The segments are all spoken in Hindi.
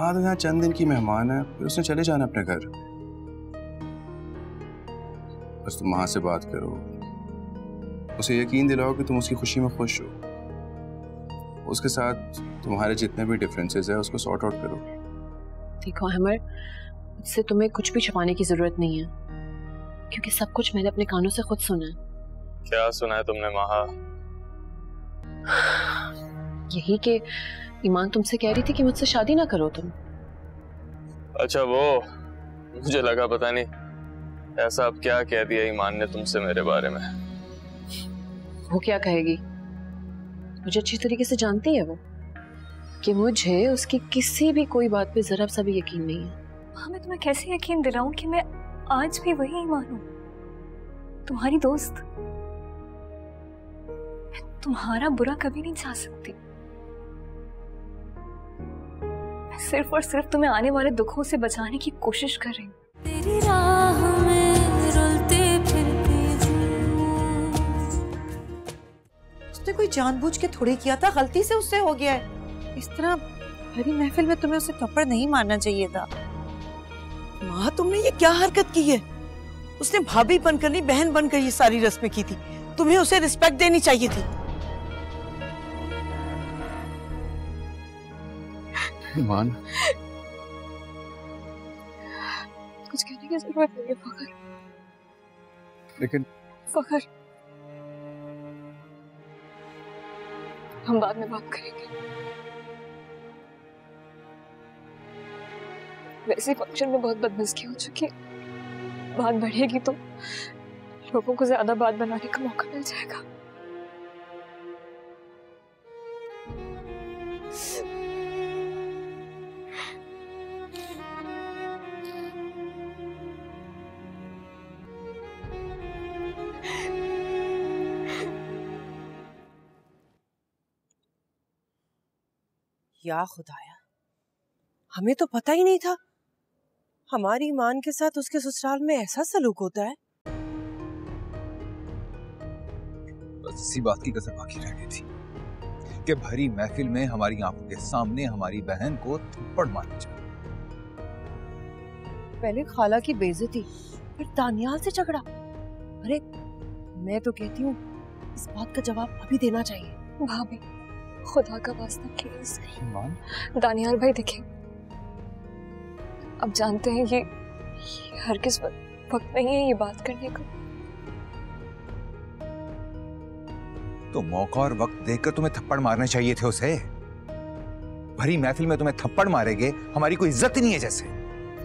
कहा था यहाँ चंद दिन की मेहमान है, फिर उसने चले जाना अपने घर। बस तुम वहां से बात करो, उसे यकीन दिलाओ कि तुम उसकी खुशी में खुश हो। उसके साथ तुम्हारे जितने भी डिफरेंसेस है उसको सॉर्ट आउट करो। देखो अमर, इससे तुम्हें कुछ भी छुपाने की जरूरत नहीं है, क्योंकि सब कुछ मैंने अपने कानों से खुद सुना है। क्या सुना है तुमने महा? यही कि ईमान तुमसे कह रही थी कि मुझसे शादी ना करो तुम। अच्छा वो, मुझे लगा पता नहीं ऐसा अब क्या कह दिया ईमान ने तुमसे मेरे बारे में। वो क्या कहेगी? मुझे अच्छी तरीके से जानती है वो कि मुझे उसकी किसी भी कोई बात पे जरा सा भी यकीन नहीं है। हाँ, मैं तुम्हें कैसे यकीन दिलाऊं कि मैं आज भी वही ईमान हूं, तुम्हारी दोस्त। मैं तुम्हारा बुरा कभी नहीं चाह सकती। मैं सिर्फ और सिर्फ तुम्हें आने वाले दुखों से बचाने की कोशिश कर रही हूँ। तेरी राह में रुलते फिरती हूँ। उसने कोई जानबूझ के थोड़े किया था, गलती से उससे हो गया है। इस तरह भरी महफिल में तुम्हें उसे थप्पड़ नहीं मारना चाहिए था। माँ, तुमने ये क्या हरकत की है? उसने भाभी बनकर नहीं, बहन बनकर ये सारी रस्में की थी। तुम्हें उसे रिस्पेक्ट देनी चाहिए थी। ईमान, कुछ कहने की जरूरत नहीं है फखर। लेकिन फखर, हम बाद में बात करेंगे। वैसे फंक्शन में बहुत बदमज़गी हो चुकी है, बात बढ़ेगी तो लोगों को ज्यादा बात बनाने का मौका मिल जाएगा। या खुदाया, हमें तो पता ही नहीं था हमारी ईमान के साथ उसके ससुराल में ऐसा सलूक होता है। बस इसी बात की कसर बाकी रह गई थी कि भरी महफिल में हमारी आंखों के सामने हमारी बहन को थप्पड़ मारना चाहिए। पहले खाला की बेइज्जती, फिर दानियाल से झगड़ा। अरे मैं तो कहती हूँ इस बात का जवाब अभी देना चाहिए। भाभी, खुदा का वास्ता प्लीज। ईमान, दानियाल भाई देखें, अब जानते हैं ये हर किस वक्त नहीं है ये बात करने का। तो मौका और वक्त देखकर तुम्हें थप्पड़ मारने चाहिए थे उसे। भरी महफिल में तुम्हें थप्पड़ मारेंगे, हमारी कोई इज्जत ही नहीं है जैसे।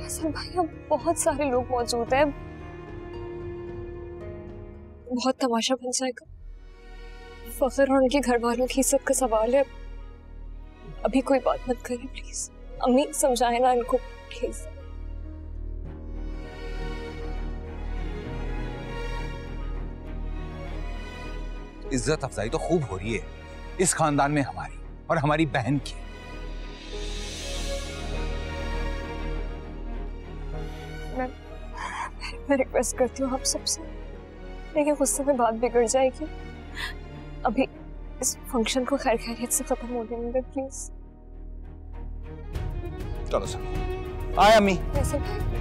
ऐसा भाई, अब बहुत सारे लोग मौजूद हैं, बहुत तमाशा बन जाएगा। फखर और उनके घर वालों की इज्जत का सवाल है। अभी कोई बात मत करें प्लीज। अम्मी समझाए ना इनको प्लीज। इज्जत अफजाई तो खूब हो रही है इस खानदान में हमारी और हमारी बहन की। मैं रिक्वेस्ट करती हूँ आप सबसे, लेकिन गुस्से में बात बिगड़ जाएगी। अभी इस फंक्शन को खैर खैरियत से खत्म होने दे प्लीज। चलो सर, आए अम्मी। वैसे भाई,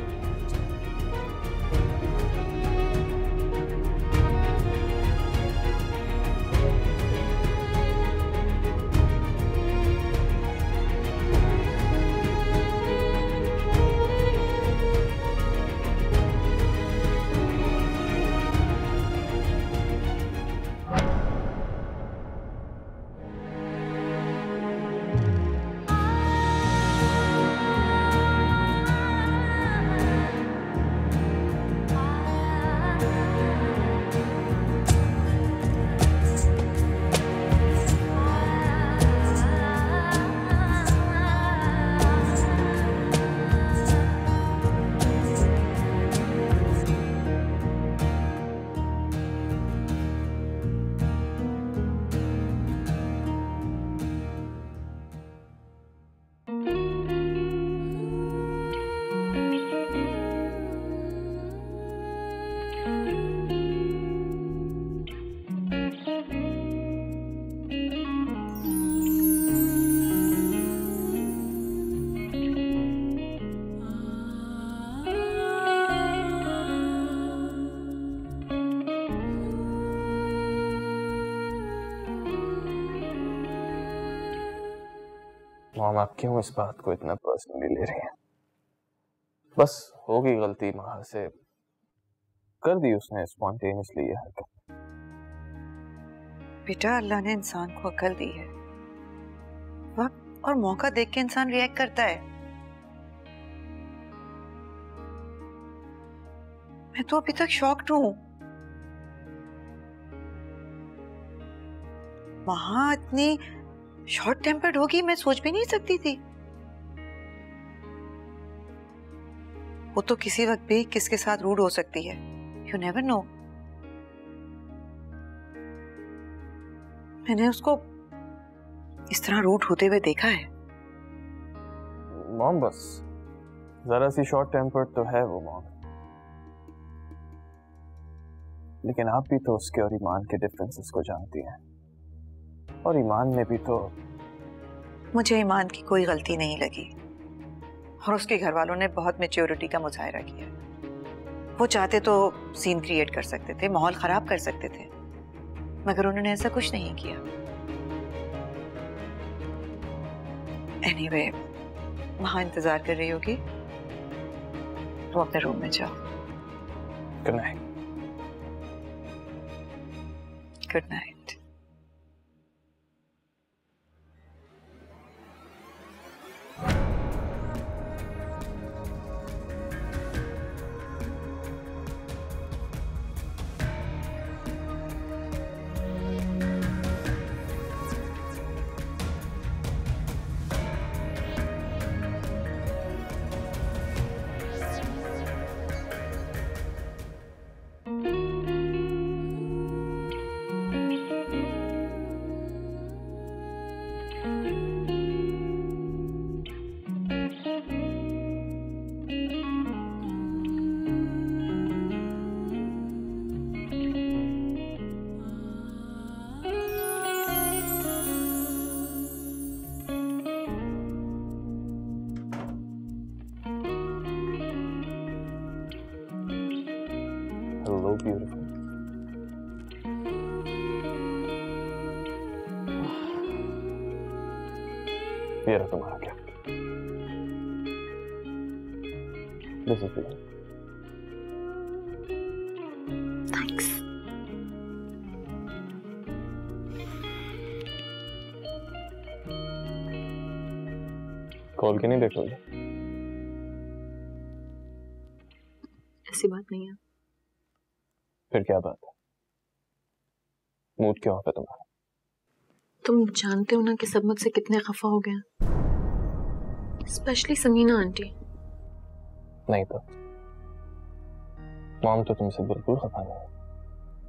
मॉम आप क्यों इस बात को इतना पर्सनली ले रही हैं? बस होगी गलती माँ से, कर दी उसने स्पॉन्टेनियसली ये हरकत। बेटा अल्लाह ने इंसान को अकल दी है, वक्त और मौका देख के इंसान रिएक्ट करता है। मैं तो अभी तक शॉक्ड हूं। वहां इतनी शॉर्ट टेम्पर्ड होगी मैं सोच भी नहीं सकती थी। वो तो किसी वक्त भी किसके साथ रूड हो सकती है, यू नेवर नो। मैंने उसको इस तरह रूड होते हुए देखा है। मॉम बस जरा सी शॉर्ट टेम्पर्ड तो है वो मॉम, लेकिन आप भी तो उसके और ईमान के डिफरेंसेस को जानती हैं, और ईमान में भी तो। मुझे ईमान की कोई गलती नहीं लगी, और उसके घर वालों ने बहुत मैच्योरिटी का मुजाहरा किया। वो चाहते तो सीन क्रिएट कर सकते थे, माहौल खराब कर सकते थे, मगर उन्होंने ऐसा कुछ नहीं किया। एनीवे, वहां इंतजार कर रही होगी, तुम अपने रूम में जाओ। Good night. Good night. Hello, beautiful. ये रहा तुम्हारा gift. This is it. Thanks. खोल के नहीं देखोगे? ऐसी बात नहीं है। फिर क्या बात है? मूड क्यों है तुम्हारा? तुम जानते हो ना कि सब मुझसे कितने खफा हो गए, स्पेशली समीना आंटी। नहीं तो मॉम तो तुमसे बिल्कुल खफा नहीं है।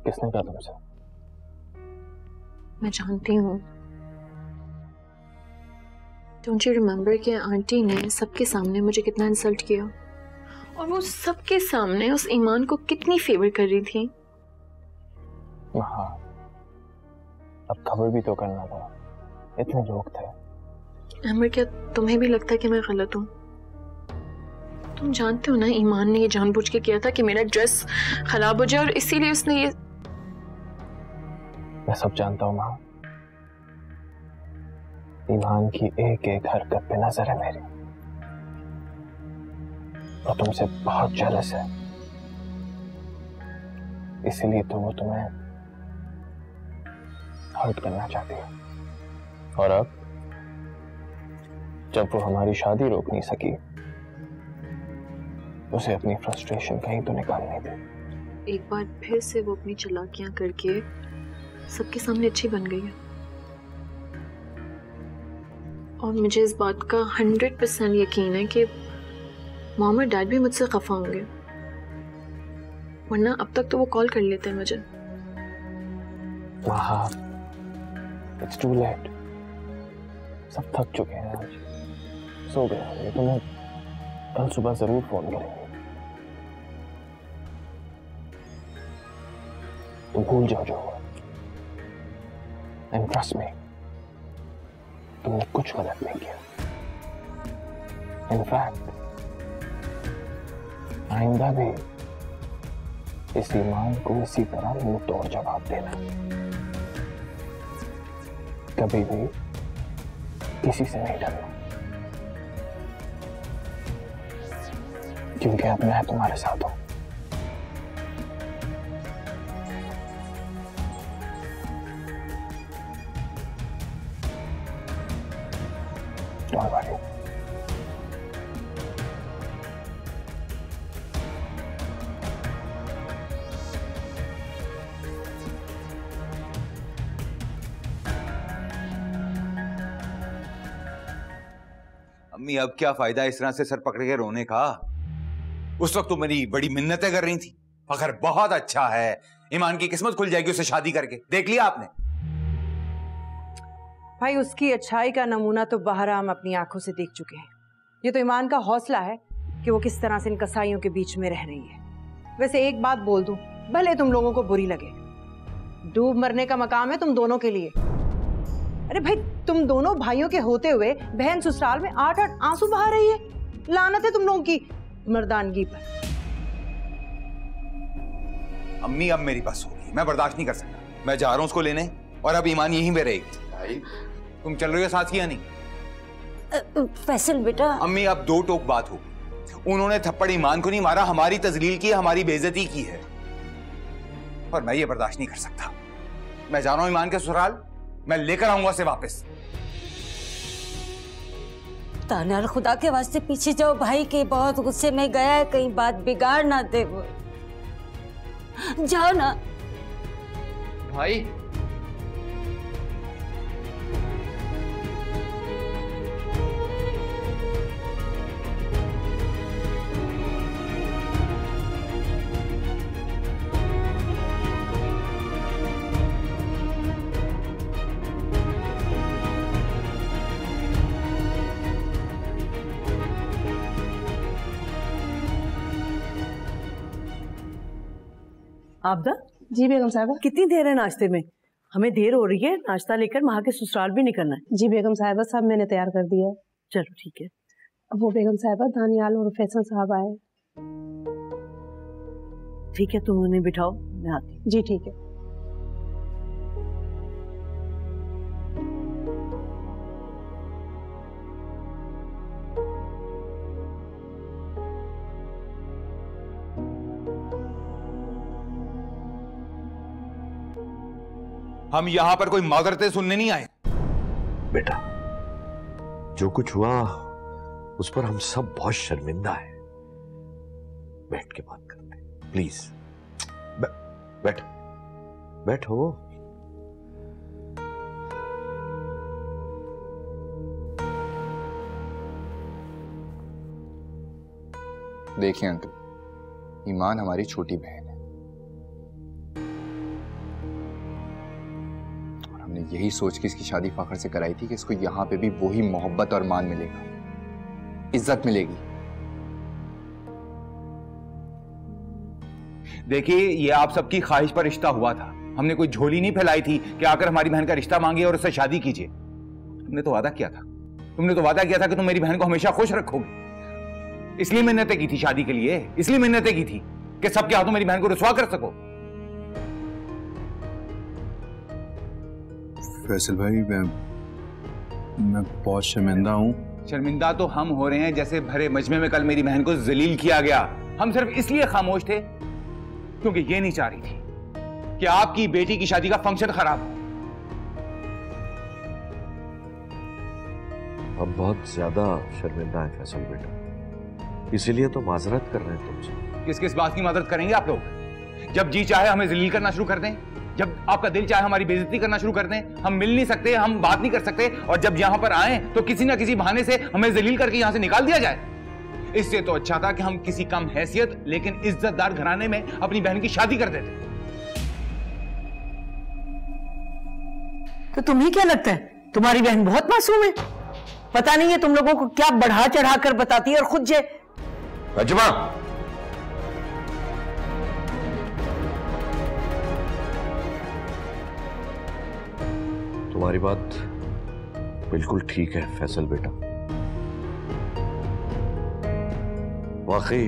किसने कहा तुमसे? मैं जानती हूँ। डोंट यू रिमेम्बर कि आंटी ने सबके सामने मुझे कितना इंसल्ट किया, और वो सबके सामने उस ईमान को कितनी फेवर कर रही थी। हाँ, अब खबर भी तो करना था, इतने लोग थे। अमर, क्या तुम्हें भी लगता है कि मैं गलत हूँ? तुम जानते हो ना ईमान ने ये जानबूझ के किया था कि मेरा ड्रेस खराब हो जाए, और इसीलिए उसने ये। मैं सब जानता हूँ माँ, ईमान की एक एक हरकत पे नजर है मेरी। वो तुमसे बहुत जेलस है, इसीलिए तो वो तुम्हें हर्ट करना चाहती है। और अब जब वो हमारी शादी रोक नहीं सकी, उसे अपनी फ्रस्ट्रेशन कहीं तो निकालनी थी। एक बार फिर से वो अपनी चालाकियां करके सबके सामने अच्छी बन गई है, और मुझे इस बात का 100% यकीन है कि मॉम और डैड भी मुझसे खफा होंगे, वरना अब तक तो वो कॉल कर लेते हैं मुझे। हाँ, इट्स टू लेट। सब थक चुके हैं, आज सो गए होंगे। तुम्हें कल सुबह जरूर फोन करेंगे। तुम भूल जाओ जो हुआ, एंड ट्रस्ट मी, तुमने कुछ गलत नहीं किया। इनफैक्ट आइंदा भी इस ईमान को इसी तरह मुंह तोड़ जवाब देना। कभी भी किसी से नहीं डरना। क्योंकि अब मैं तुम्हारे साथ हूं। Don't worry. अम्मी अब क्या फायदा इस तरह से सर पकड़ के रोने का? उस वक्त तो मेरी बड़ी मिन्नतें कर रही थी। अगर बहुत अच्छा है, ईमान की किस्मत खुल जाएगी उसे शादी करके। देख लिया आपने? भाई उसकी अच्छाई का नमूना तो बहरा हम अपनी आंखों से देख चुके हैं। ये तो ईमान का हौसला है कि वो किस तरह से इन कसाईयों के बीच में रह रही है। वैसे एक बात बोल दूं, भले तुम लोगों को बुरी लगे, डूब मरने का मकाम है तुम दोनों के लिए। अरे भाई, तुम दोनों भाइयों के होते हुए बहन ससुराल में 8-8 आंसू बहा रही है। लानत है तुम लोगों की मर्दानगी पर। अम्मी अब मेरी बस होगी, मैं बर्दाश्त नहीं कर सकता। मैं जा रहा हूं उसको लेने, और अब ईमान यहीं पे रहेगी। भाई तुम चल रही हो साथ या नहीं? फैसल बेटा। अम्मी अब दो टोक बात होगी। उन्होंने थप्पड़ ईमान को नहीं मारा, हमारी तजलील की, हमारी बेइज्जती की है, और मैं ये बर्दाश्त नहीं कर सकता। मैं जा रहा हूं ईमान के ससुराल, मैं लेकर आऊंगा उसे वापस। तान्याल खुदा के वास्ते पीछे जाओ, भाई के बहुत गुस्से में गया है, कहीं बात बिगाड़ ना दे वो। जाओ ना भाई। आपदा? जी बेगम साहिबा। कितनी देर है नाश्ते में? हमें देर हो रही है, नाश्ता लेकर वहाँ के ससुराल भी निकलना है। जी बेगम साहिबा, सब मैंने तैयार कर दिया है। चलो ठीक है। वो बेगम साहिबा, दानियाल और फैसल साहब आए। ठीक है, तुम उन्हें बिठाओ, मैं आती हूँ। जी ठीक है। हम यहां पर कोई माजरतें सुनने नहीं आए। बेटा, जो कुछ हुआ उस पर हम सब बहुत शर्मिंदा है। बैठ के बात करते हैं, प्लीज। बैठ बैठो। देखिए अंकल, ईमान हमारी छोटी बहन है, और हमने यही सोच के इसकी शादी फखर से कराई थी कि इसको यहां पे भी वही मोहब्बत और मान मिलेगा, इज्जत मिलेगी। देखिए, ये आप सबकी ख्वाहिश पर रिश्ता हुआ था। हमने कोई झोली नहीं फैलाई थी कि आकर हमारी बहन का रिश्ता मांगिए और उससे शादी कीजिए। तुमने तो वादा किया था, कि तुम मेरी बहन को हमेशा खुश रखोगे। इसलिए मिन्नतें की थी शादी के लिए, इसलिए मिन्नतें की थी कि सबके हाथों मेरी बहन को रुसवा कर सको। फैसल भाई, मैं बहुत शर्मिंदा हूं। शर्मिंदा तो हम हो रहे हैं जैसे भरे मजमे में कल मेरी बहन को जलील किया गया। हम सिर्फ इसलिए खामोश थे क्योंकि ये नहीं चाह रही थी कि आपकी बेटी की शादी का फंक्शन खराब हो। हम बहुत ज्यादा शर्मिंदा हैं फैसल बेटा, इसीलिए तो माजरत कर रहे हैं तुमसे। किस किस बात की मदद करेंगे आप लोग? जब जी चाहे हमें जलील करना शुरू कर दें, जब आपका दिल चाहे हमारी बेइज्जती करना शुरू कर दें। हम मिल नहीं सकते, हम बात नहीं कर सकते, और जब यहां पर आए तो किसी ना किसी बहाने से हमें जलील करके यहां से निकाल दिया जाए। इससे तो अच्छा था कि हम किसी कम हैसियत लेकिन इज्जतदार घराने में अपनी बहन की शादी कर देते। तो तुम्हें क्या लगता है तुम्हारी बहन बहुत मासूम है? पता नहीं है तुम लोगों को क्या बढ़ा चढ़ा कर बताती है, और खुद जे अजमा, तुम्हारी बात बिल्कुल ठीक है फैसल बेटा। वाकई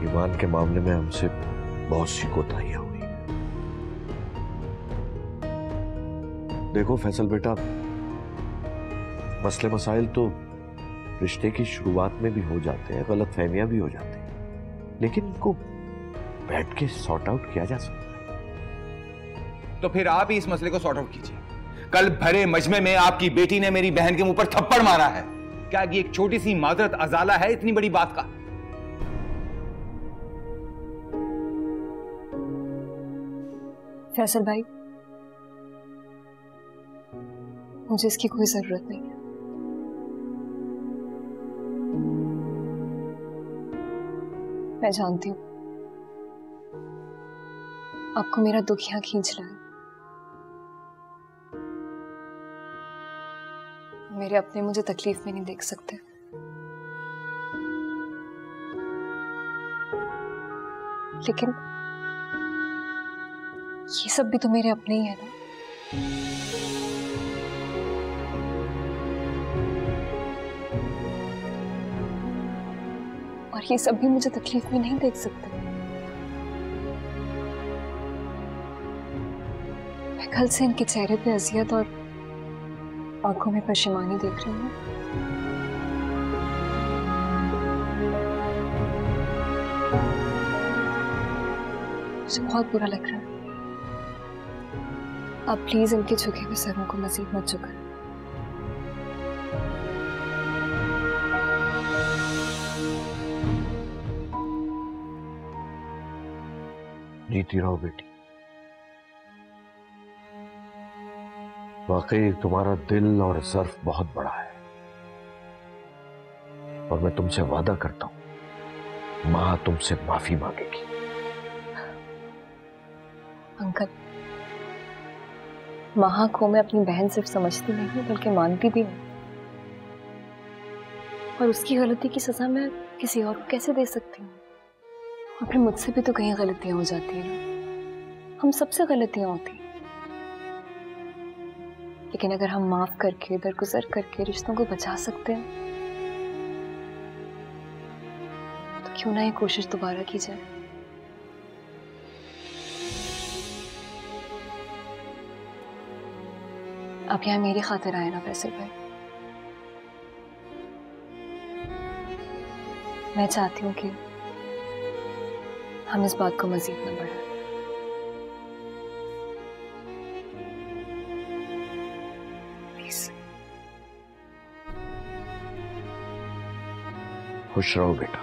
ईमान के मामले में हमसे बहुत सी कोताहियां हुई। देखो फैसल बेटा, मसले मसाइल तो रिश्ते की शुरुआत में भी हो जाते हैं, गलतफहमियां भी हो जाती हैं, लेकिन इनको बैठ के सॉर्ट आउट किया जा सकता है। तो फिर आप ही इस मसले को सॉर्ट आउट कीजिए। कल भरे मजमे में आपकी बेटी ने मेरी बहन के मुंह पर थप्पड़ मारा है। क्या ये एक छोटी सी माजरत अजाला है इतनी बड़ी बात का? फैसल भाई, मुझे इसकी कोई जरूरत नहीं है। मैं जानती हूं आपको मेरा दुख यहां खींच रहा है। मेरे अपने मुझे तकलीफ में नहीं देख सकते। लेकिन ये सब भी तो मेरे अपने ही है ना। और ये सब भी मुझे तकलीफ में नहीं देख सकते। मैं कल से इनके चेहरे पे अजियत और आंखों में परेशानी देख रही हूँ। मुझे बहुत बुरा लग रहा है। आप प्लीज इनके झुके हुए सरों को मजीद मत झुकाएं। जीती रहो बेटी। वाकई तुम्हारा दिल और ज़र्फ बहुत बड़ा है, और मैं तुमसे वादा करता हूं मां तुमसे माफी मांगेगी। अंकल, मां को मैं अपनी बहन सिर्फ समझती नहीं बल्कि मानती भी हूँ। और उसकी गलती की सजा मैं किसी और को कैसे दे सकती हूँ? और फिर मुझसे भी तो कहीं गलतियां हो जाती हैं ना। हम सबसे गलतियां होती हैं। लेकिन अगर हम माफ करके, दरगुजर करके रिश्तों को बचा सकते हैं तो क्यों ना ये कोशिश दोबारा की जाए। अब यहाँ मेरी खातिर आए ना फैसल भाई। मैं चाहती हूँ कि हम इस बात को मजीद न बढ़ाएं। प्लीज। खुश रहो बेटा,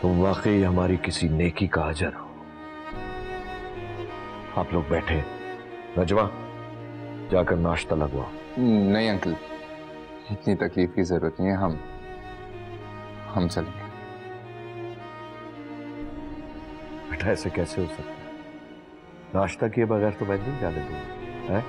तुम वाकई हमारी किसी नेकी का अजर हो। आप लोग बैठे, नजवा जाकर नाश्ता लगवाओ। नहीं अंकल, इतनी तकलीफ की जरूरत नहीं है, हम चलेंगे। बेटा ऐसे कैसे हो सकता है? नाश्ता किए बगैर तो मैं नहीं जाने दूंगा, है?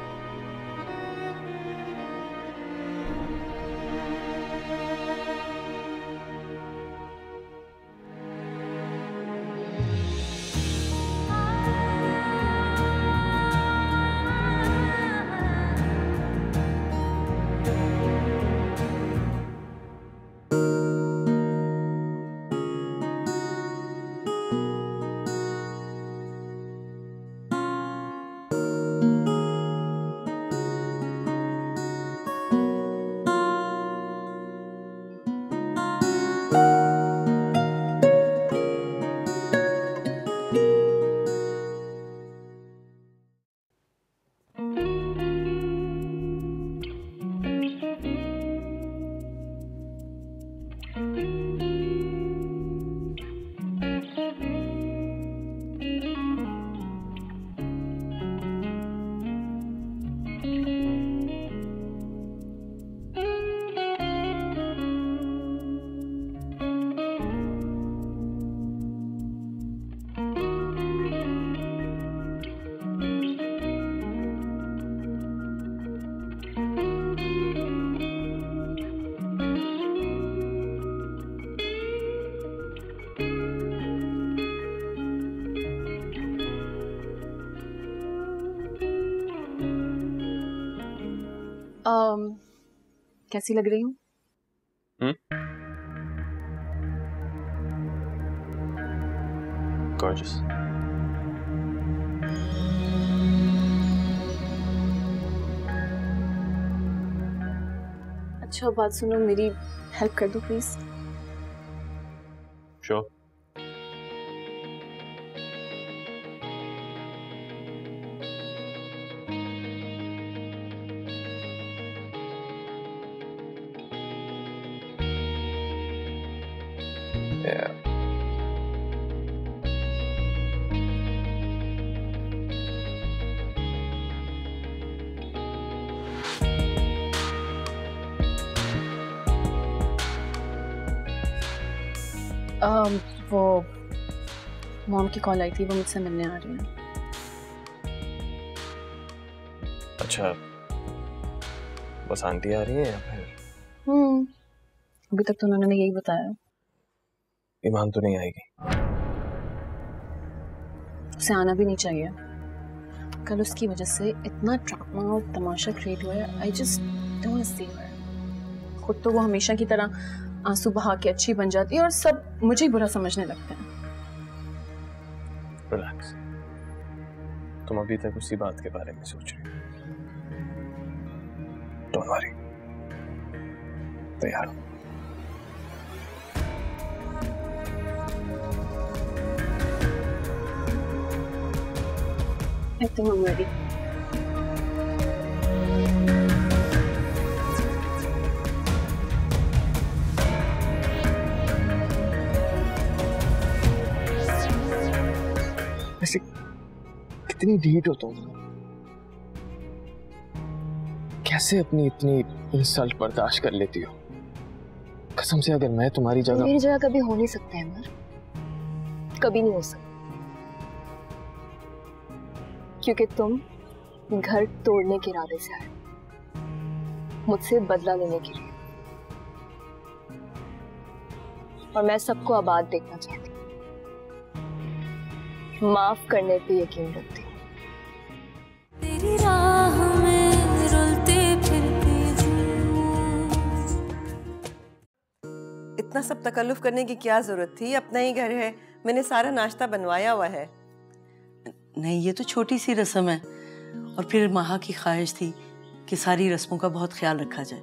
कैसी लग रही हूँ? Gorgeous. अच्छा बात सुनो, मेरी हेल्प कर दो प्लीज। श्योर। वो मॉम की कॉल आई थी, वो मुझसे मिलने आ रही हैं। अच्छा, बस आंटी आ रही है या फिर? अभी तक तो उन्होंने यही बताया। ईमान तो नहीं आएगी? उसे आना भी नहीं चाहिए। कल उसकी वजह से इतना ड्रामा और तमाशा क्रिएट हुआ है। आई जस्ट डोंट सी हर। खुद तो वो हमेशा की तरह आंसू बहा के अच्छी बन जाती है और सब मुझे ही बुरा समझने लगते हैं। रिलैक्स, तुम अभी तक उसी बात के बारे में सोच रही हो। डोंट वरी, तैयार हो? I think I'm ready. वैसे कितनी ढीठ हो तुम? कैसे अपनी इतनी इंसल्ट बर्दाश्त कर लेती हो? कसम से अगर मैं तुम्हारी जगह... मेरी जगह कभी हो नहीं सकता है अमर, कभी नहीं हो सकता, क्योंकि तुम घर तोड़ने के इरादे से आए, मुझसे बदला लेने के लिए, और मैं सबको आबाद देखना चाहती हूँ, माफ करने पे यकीन रखती हूँ। तेरी राह में रुलते फिरते इतना सब तकल्लुफ करने की क्या जरूरत थी? अपना ही घर है, मैंने सारा नाश्ता बनवाया हुआ है। नहीं, ये तो छोटी सी रस्म है, और फिर माँ की ख्वाहिश थी कि सारी रस्मों का बहुत ख्याल रखा जाए,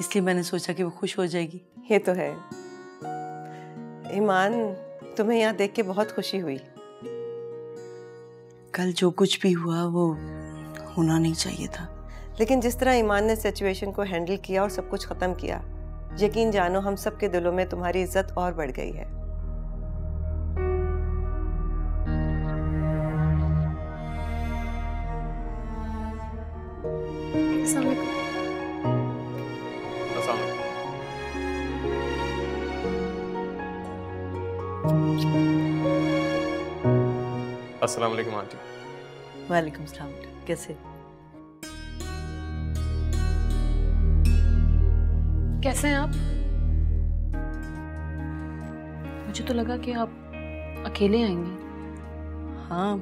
इसलिए मैंने सोचा कि वो खुश हो जाएगी। ये तो है। ईमान, तुम्हें यहाँ देख के बहुत खुशी हुई। कल जो कुछ भी हुआ वो होना नहीं चाहिए था, लेकिन जिस तरह ईमान ने सिचुएशन को हैंडल किया और सब कुछ खत्म किया, यकीन जानो हम सब के दिलों में तुम्हारी इज्जत और बढ़ गई है। अस्सलाम वालेकुम आंटी। वालेकुम सलाम। कैसे? कैसे हैं आप? मुझे तो लगा कि आप अकेले आएंगे। हाँ,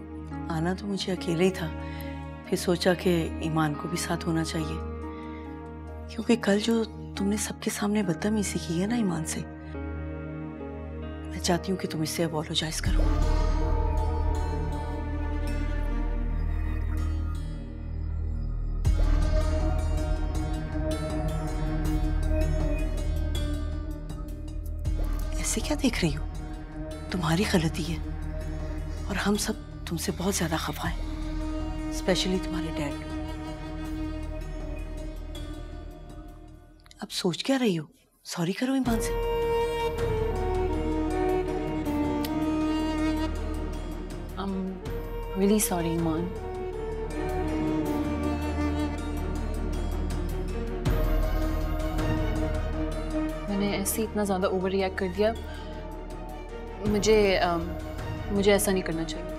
आना तो मुझे अकेले ही था, फिर सोचा कि ईमान को भी साथ होना चाहिए, क्योंकि कल जो तुमने सबके सामने बदतमीजी की है ना ईमान से, मैं चाहती हूँ कि तुम इससे अपोलोजाइज करो। ऐसे क्या देख रही हो? तुम्हारी गलती है, और हम सब तुमसे बहुत ज्यादा खफा हैं, स्पेशली तुम्हारे डैड। अब सोच क्या रही हो? सॉरी करो ईमान से। I'm really sorry, ईमान। मैंने ऐसे इतना ज़्यादा ओवर रिएक्ट कर दिया। मुझे ऐसा नहीं करना चाहिए।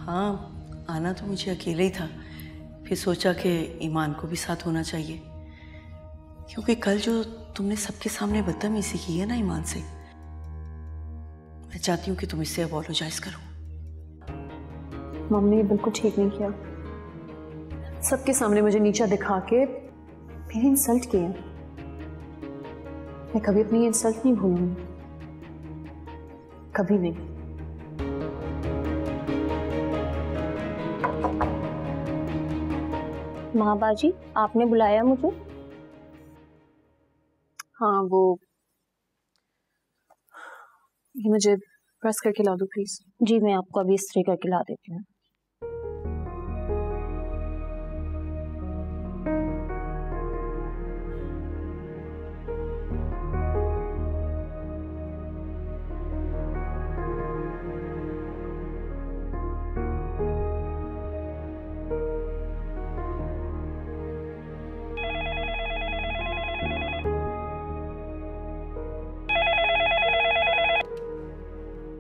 हाँ, आना तो मुझे अकेले ही था, फिर सोचा कि ईमान को भी साथ होना चाहिए, क्योंकि कल जो तुमने सबके सामने बदतमीजी की है ना ईमान से, मैं चाहती हूँ कि तुम इससे अपोलोजाइज करो। मम्मी ने बिल्कुल ठीक नहीं किया। सबके सामने मुझे नीचा दिखा के मेरी इंसल्ट किया। मैं कभी अपनी इंसल्ट नहीं भूलूंगी, कभी नहीं। माँ बाजी, आपने बुलाया मुझे? हाँ, वो ये मुझे प्रेस करके ला दो प्लीज। जी मैं आपको अभी इस्त्री करके ला देती हूँ।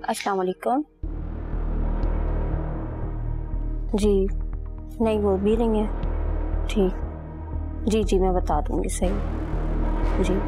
अस्सलाम वालेकुम। जी नहीं, वो भी नहीं है। ठीक, जी जी मैं बता दूंगी। सही जी।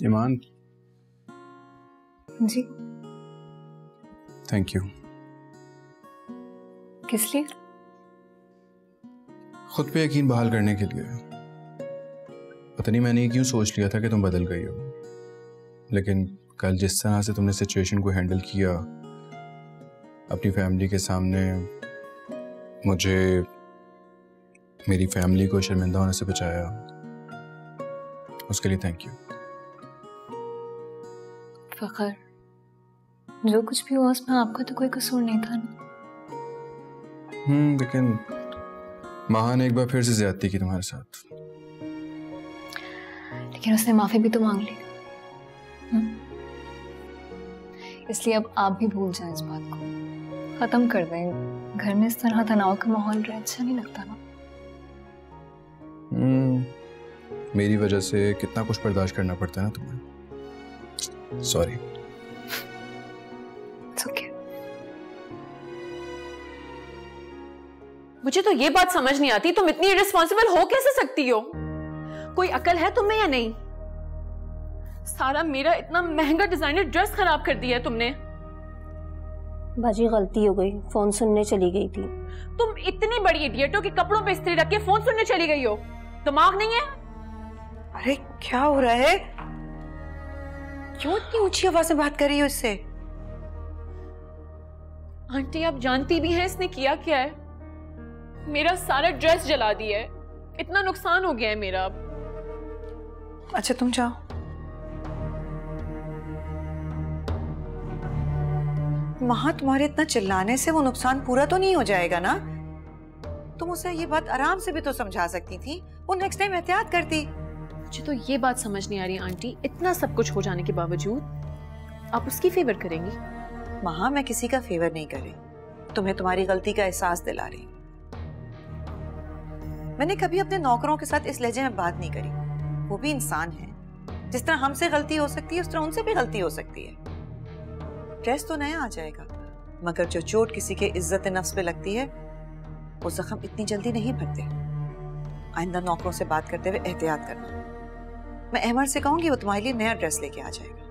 ईमान। जी। Thank you. किस लिए? खुद पे यकीन बहाल करने के लिए। पता नहीं मैंने क्यों सोच लिया था कि तुम बदल गई हो, लेकिन कल जिस तरह से तुमने सिचुएशन को हैंडल किया, अपनी फैमिली के सामने मुझे मेरी फैमिली को शर्मिंदा होने से बचाया, उसके लिए थैंक यू। फखर, जो कुछ भी हुआ उसमें आपका तो कोई कसूर नहीं था ना। लेकिन महा ने एक बार फिर से ज्यादती की तुम्हारे साथ। लेकिन उसने माफी भी तो मांग ली। इसलिए अब आप भी भूल जाएं इस बात को, खत्म कर दें। घर में इस तरह तनाव का माहौल रहे अच्छा नहीं लगता ना। मेरी वजह से कितना कुछ बर्दाश्त करना पड़ता है ना तुम्हें। सॉरी। okay. मुझे तो ये बात समझ नहीं आती, तुम इतनी इररिस्पॉन्सिबल हो कैसे सकती हो? कोई अकल है तुम्हें या नहीं? सारा मेरा इतना महंगा डिजाइनर ड्रेस खराब कर दिया है तुमने। बाजी गलती हो गई, फोन सुनने चली गई थी। तुम इतनी बड़ी इडियट हो कि कपड़ों पे इस्त्री रख के फोन सुनने चली गई हो। दिमाग नहीं है? अरे क्या हो रहा है? क्यों इतनी ऊंची आवाज में बात कर रही हो इससे? आंटी आप जानती भी हैं इसने किया क्या है? मेरा सारा ड्रेस जला दिया है। इतना नुकसान हो गया है मेरा अब। अच्छा तुम जाओ। महा, तुम्हारे इतना चिल्लाने से वो नुकसान पूरा तो नहीं हो जाएगा ना? तुम उसे ये बात आराम से भी तो समझा सकती थी, वो नेक्स्ट टाइम एहतियात करती। मुझे तो ये बात समझ नहीं आ रही आंटी, इतना सब कुछ हो जाने के बावजूद आप उसकी फेवर करेंगी? महा, मैं किसी का फेवर नहीं कर रही, तुम्हें तुम्हारी गलती का एहसास दिला रही। मैंने कभी अपने नौकरों के साथ इस लहजे में बात नहीं करी। वो भी इंसान है, जिस तरह हमसे गलती हो सकती है उस तरह उनसे भी गलती हो सकती है। ड्रेस तो नया आ जाएगा, मगर जो चोट किसी के इज्जत नफ्स पे लगती है वो जख्म इतनी जल्दी नहीं भरते। आइंदा नौकरों से बात करते हुए एहतियात करना। मैं अहमद से कहूंगी वो तुम्हारे लिए नया ड्रेस लेके आ जाएगा।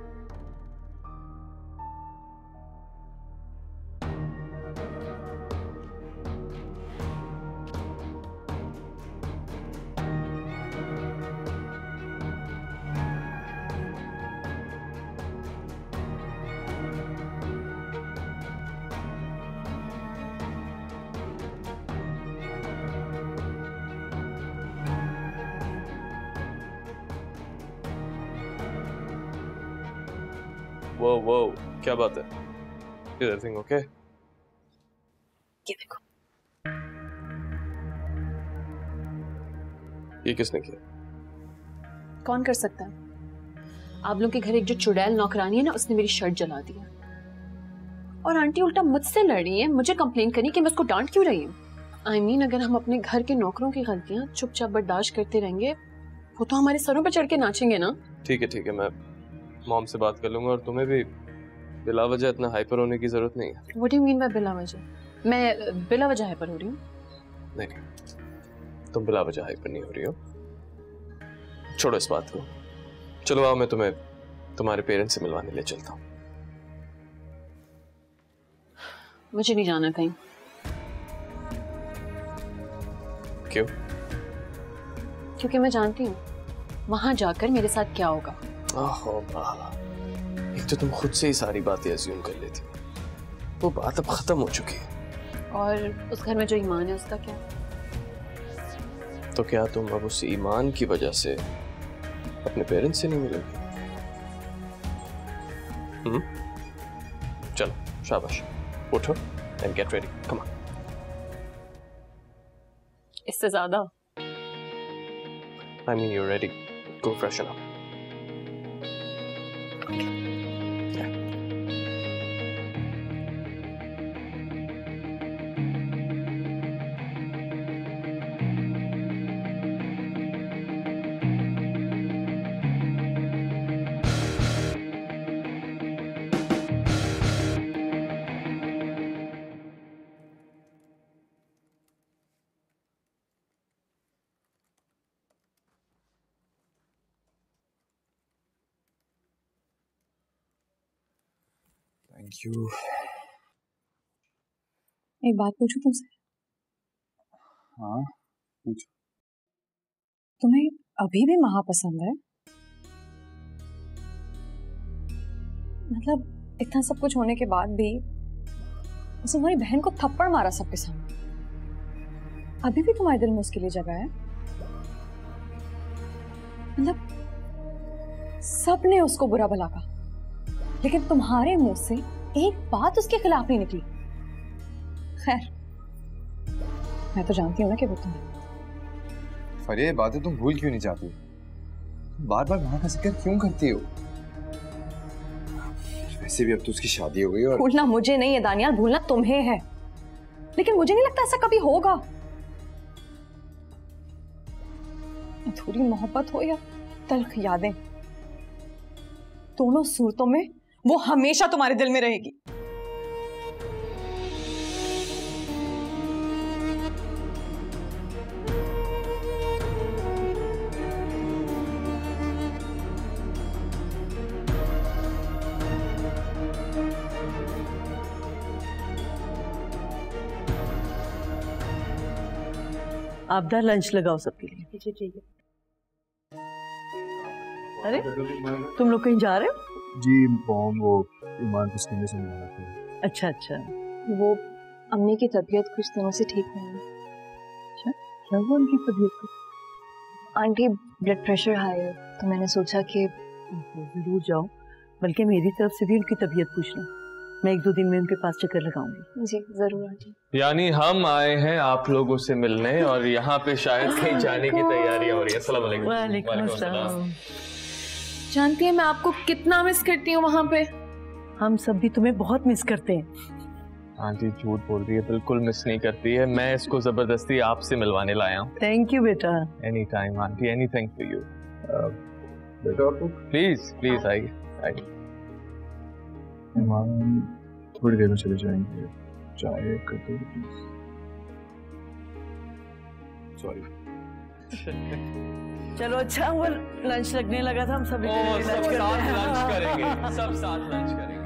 वो क्या बात है? Is everything okay? ये देखो। ये किसने किया? कौन कर सकता है? आप लोगों के घर एक जो चुड़ैल नौकरानी है ना, उसने मेरी शर्ट जला दिया। और आंटी उल्टा मुझसे लड़ रही है, मुझे कंप्लेन करी कि मैं उसको डांट क्यों रही हूँ। I mean, अगर हम अपने घर के नौकरों की गलतियां चुपचाप बर्दाश्त करते रहेंगे, वो तो हमारे सरों पर चढ़ के नाचेंगे ना। ठीक है, मैं मॉम से बात कर लूंगा, और तुम्हें भी बिला वजह इतना हाइपर होने की जरूरत नहीं है। What do you mean by बिला वजह? मैं बिला वजह हाइपर हो रही हूँ? नहीं, तुम बिला वजह हाइपर नहीं हो रही हो। छोड़ो इस बात को, चलो आओ मैं तुम्हें तुम्हारे पेरेंट्स से मिलवाने ले चलता हूँ। मुझे नहीं जाना कहीं। क्यों? क्योंकि मैं जानती हूँ वहां जाकर मेरे साथ क्या होगा। ओहो वाह, एक तो तुम खुद से ही सारी बातें अज्यूम कर लेती हो, वो बात अब खत्म हो चुकी है। और उस घर में जो ईमान है उसका क्या? तो क्या तुम अब उस ईमान की वजह से अपने पेरेंट्स से नहीं मिलोगे? चलो शाबाश, उठो and get ready, come on. इससे ज्यादा? I mean, you're ready. Go freshen up. Thank you. एक बात पूछूं तुमसे? हाँ पूछो। तुम्हें अभी भी महा पसंद है? मतलब इतना सब कुछ होने के बाद भी उसने तुम्हारी बहन को थप्पड़ मारा सबके सामने, अभी भी तुम्हारे दिल में उसके लिए जगह है? मतलब सबने उसको बुरा भला कहा, लेकिन तुम्हारे मुंह से एक बात उसके खिलाफ नहीं निकली। खैर, मैं तो जानती हूँ ना कि वो तुम्हें। फरिया, ये बातें तुम भूल क्यों नहीं जाती? बार बार वहां का जिक्र क्यों करती हो? वैसे भी अब तो उसकी शादी हो गई और भूलना मुझे नहीं है दानियाल, भूलना तुम्हें है, लेकिन मुझे नहीं लगता ऐसा कभी होगा। अधूरी मोहब्बत हो या तल्ख यादें, दोनों सूरतों में वो हमेशा तुम्हारे दिल में रहेगी। आपदा लंच लगाओ सबके लिए। जी ठीक है। अरे तुम लोग कहीं जा रहे हो? जी मॉम, वो ईमान को स्कूल से मिलना था। अच्छा अच्छा, वो अम्मी की तबीयत कुछ दिनों से ठीक नहीं है। अच्छा, क्या हुआ उनकी तबीयत को? आंटी ब्लड प्रेशर हाई है, तो मैंने सोचा कि जरूर जाओ, बल्कि मेरी तरफ से भी उनकी तबीयत पूछ लो। मैं 1-2 दिन में उनके पास चक्कर लगाऊंगी। जी जरूर आंटी। यानी हम आए हैं आप लोगों से मिलने, और यहाँ पे शायद कहीं जाने की तैयारियां हो रही है। अस्सलाम वालेकुम। वालेकुम अस्सलाम। जानती है मैं आपको कितना मिस करती हूँ वहाँ पे। हम सब भी तुम्हें बहुत मिस करते हैं। आंटी झूठ बोल रही है, बिल्कुल मिस नहीं करती है। मैं इसको जबरदस्ती आपसे मिलवाने लाया हूँ। थैंक यू बेटा। Any time aunty, anything for you. बेटा प्लीज प्लीज आइए। ईमान थोड़ी देर में चले जाएंगे, चाय कर दो प्लीज। सॉरी। चलो अच्छा हुआ लंच लगने लगा था, हम सभी लंच करेंगे, सब साथ लंच करेंगे।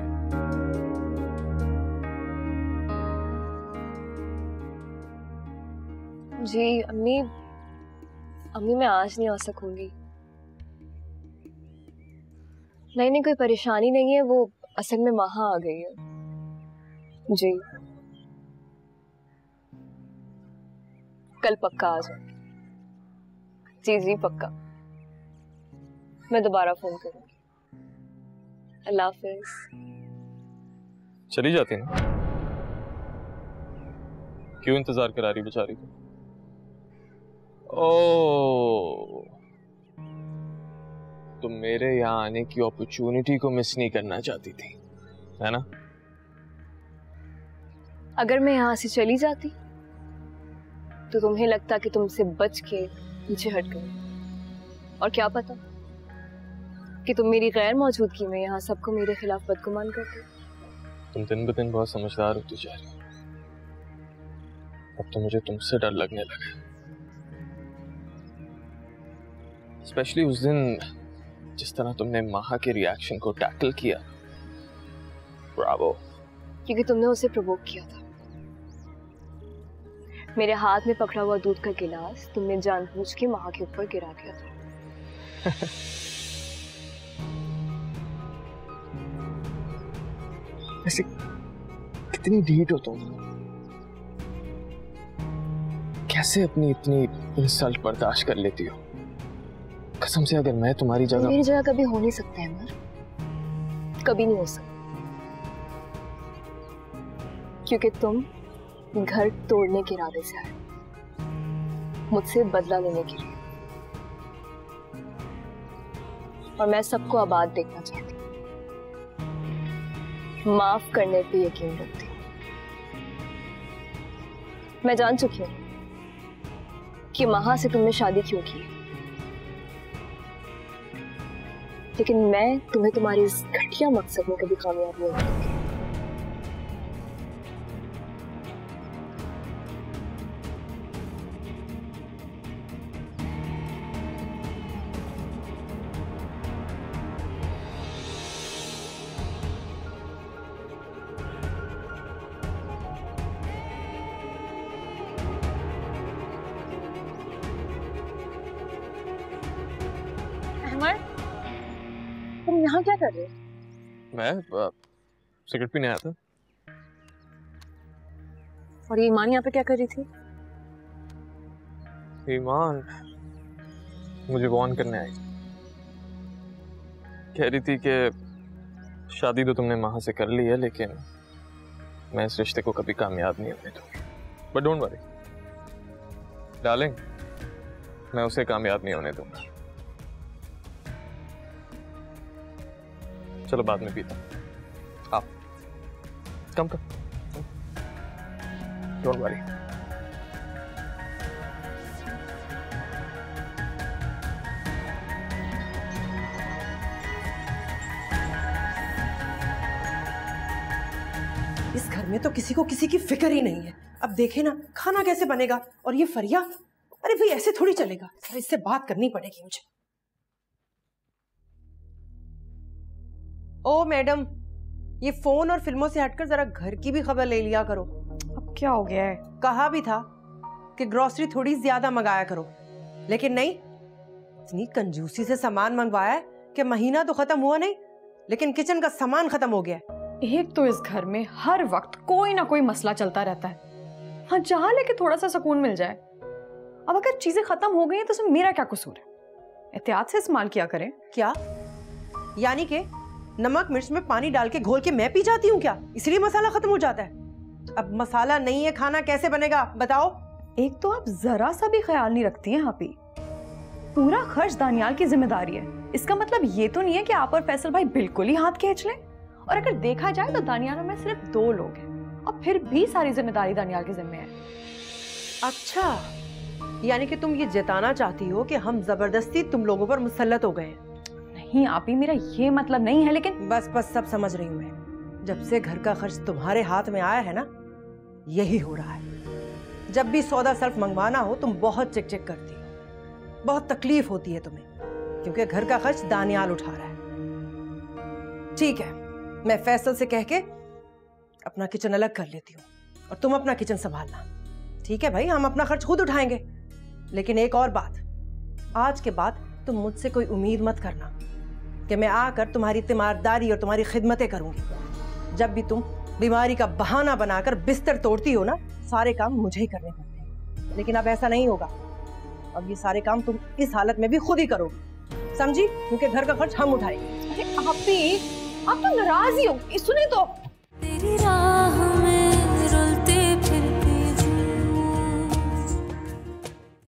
जी अम्मी, मैं आज नहीं आ सकूंगी। नहीं कोई परेशानी नहीं है, वो असल में महा आ गई है। जी कल पक्का आ जाओ। जी पक्का, मैं दोबारा फोन करूंगी। अल्लाह हाफिज। चली जाती ना, क्यों इंतजार करा रही बेचारी को? ओ, तुम मेरे यहाँ आने की अपॉर्चुनिटी को मिस नहीं करना चाहती थी, है ना? अगर मैं यहाँ से चली जाती तो तुम्हें लगता कि तुमसे बच के पीछे हट गई, और क्या पता कि तुम मेरी गैर मौजूदगी में यहाँ सबको मेरे खिलाफ बदगुमान करते। तुम दिन ब दिन बहुत समझदार होती जा रही हो। अब तो मुझे तुमसे डर लगने लगा, स्पेशली उस दिन जिस तरह तुमने माहा के रिएक्शन को टैकल किया। ब्रावो। क्योंकि तुमने उसे प्रोवोक किया था। मेरे हाथ में पकड़ा हुआ दूध का गिलास तुमने जानबूझ के माहा के ऊपर गिरा दिया था। ऐसे कितनी ढीठ हो तुम? कैसे अपनी इतनी इंसल्ट बर्दाश्त कर लेती हो? कसम से अगर मैं तुम्हारी जगह मेरी जगह कभी हो नहीं सकता है मर, कभी नहीं हो सकता, क्योंकि तुम घर तोड़ने के इरादे से आए, मुझसे बदला लेने के लिए, और मैं सबको आबाद देखना चाहती हूँ। माफ करने पे यकीन रखती हूँ। मैं जान चुकी हूँ कि माहा से तुमने शादी क्यों की, लेकिन मैं तुम्हें तुम्हारे इस घटिया मकसद में कभी कामयाब नहीं करूंगी। तुम यहाँ क्या कर रहे हो? मैं सिगरेट पीने आया था। और ये ईमान यहाँ पे क्या कर रही थी? ईमान मुझे वॉर्न करने आई, कह रही थी कि शादी तो तुमने माहा से कर ली है, लेकिन मैं इस रिश्ते को कभी कामयाब नहीं होने दूंगी। बट डोंट वरी डार्लिंग, मैं उसे कामयाब नहीं होने दूंगा। चलो बाद में पीता हूं। आप कम डोंट वरी। इस घर में तो किसी को किसी की फिक्र ही नहीं है। अब देखे ना खाना कैसे बनेगा, और ये फरिया, अरे भाई ऐसे थोड़ी चलेगा। इससे बात करनी पड़ेगी मुझे। ओ मैडम, ये फोन और फिल्मों से हटकर जरा घर की भी खबर ले लिया करो। अब क्या हो गया है? कहा भी था कि ग्रोसरी थोड़ी ज्यादा मंगाया करो, लेकिन नहीं, इतनी कंजूसी से सामान मंगवाया है कि महीना तो खत्म हुआ नहीं, लेकिन किचन का सामान खत्म हो गया। एक तो इस घर में हर वक्त कोई ना कोई मसला चलता रहता है। हाँ, जहाँ लेके थोड़ा सा सुकून मिल जाए। अब अगर चीजें खत्म हो गई हैं तो उसमें मेरा क्या कसूर है? एहतियात से इस्तेमाल किया करें। क्या यानी कि नमक मिर्च में पानी डाल के घोल के मैं पी जाती हूँ क्या, इसलिए मसाला खत्म हो जाता है? अब मसाला नहीं है, खाना कैसे बनेगा बताओ? एक तो आप जरा सा भी ख्याल नहीं रखती हैं हापी। पूरा खर्च दानियाल की जिम्मेदारी है। इसका मतलब ये तो नहीं है कि आप और फैसल भाई बिल्कुल ही हाथ खींच लें। और अगर देखा जाए तो दानियाल और मैं सिर्फ 2 लोग हैं, और फिर भी सारी जिम्मेदारी दानियाल के जिम्मे है। अच्छा, यानी कि तुम ये जताना चाहती हो कि हम जबरदस्ती तुम लोगों पर मुसल्लत हो गए हैं? नहीं आपी, मेरा ये मतलब नहीं है, लेकिन बस सब समझ रही हूँ मैं। जब से घर का खर्च तुम्हारे हाथ में आया है ना, यही हो रहा है। जब भी सौदा सर्फ मंगवाना हो तुम बहुत चिक चिक करती हो, बहुत तकलीफ होती है तुम्हें, क्योंकि घर का खर्च दानियाल उठा रहा है। ठीक है, मैं फैसल से कह के अपना किचन अलग कर लेती हूँ और तुम अपना किचन संभालना। ठीक है भाई, हम अपना खर्च खुद उठाएंगे। लेकिन एक और बात, आज के बाद तुम मुझसे कोई उम्मीद मत करना कि मैं आकर तुम्हारी तीमारदारी और तुम्हारी खिदमतें करूंगी। जब भी तुम बीमारी का बहाना बनाकर बिस्तर तोड़ती हो ना, सारे काम मुझे ही करने पड़ते हैं। लेकिन अब ऐसा नहीं होगा। अब ये सारे काम तुम इस हालत में भी खुद ही करोगे, समझी? क्योंकि घर का खर्च हम उठाएंगे। अरे आप तो नाराज ही हो। सुने तो तेरी राह